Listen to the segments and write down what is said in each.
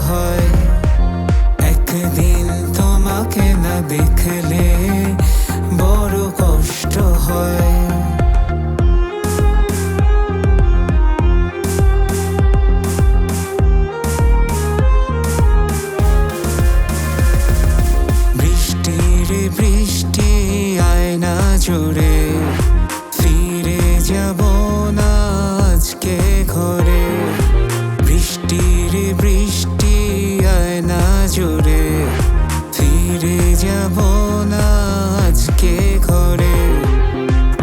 হয়। একদিন তোমাকে না দেখলে বড় কষ্ট হয়। বৃষ্টি আয়না জুড়ে ফিরে যাব না আজকে ঘরে। বৃষ্টি আয়না জুড়ে ফিরে যাব না আজকে ঘরে।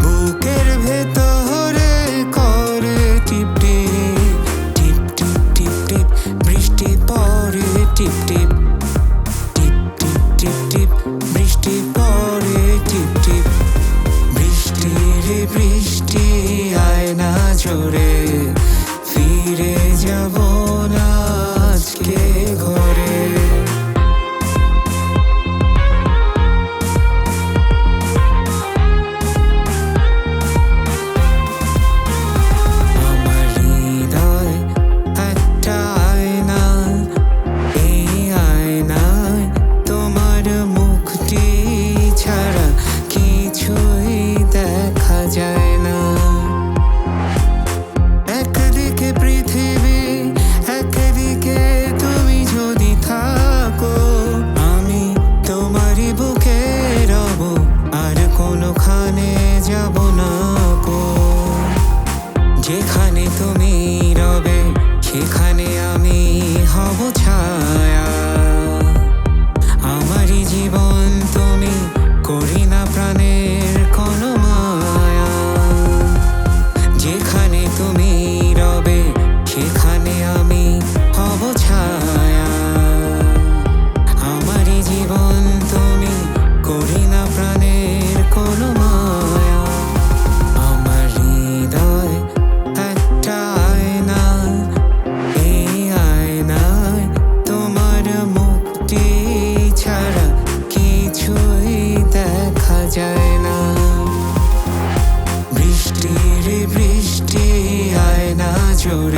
বুকের ভেতরে করে টিপ টিপ টিপ টিপ টিপ টিপ বৃষ্টি পড়ে টিপ টিপ টিপ টিপ টিপ টিপ বৃষ্টি পড়ে টিপ টিপ। বৃষ্টি আয়না জুড়ে ফিরে যাব না আজকে ঘরে। আমার হৃদয় একটা আয়না, এই আয়নায় তোমার মুখটি ছাড়া কিছুই দেখা যায় না। একদিকে পৃথিবী, একদিকে তুমি যদি থাকো, আমি তোমারই বুকে রব, আর কোনোখানে যাব না গো। যেখানে তুমি রবে সেখানে আমি হব ছায়া। আমারই জীবন তুমি, করি না প্রাণের কোনো মায়া। যেখানে তুমি রবে সেখানে আমি হব ছায়া। আমারই জীবন তুমি, করি না প্রাণের কোনো মায়া। আমার হৃদয় একটা আয়না, এই আয়নায় তোমার মুখটি ছাড়া কিছুই দেখা যায় না। বৃষ্টি আয়না জুড়ে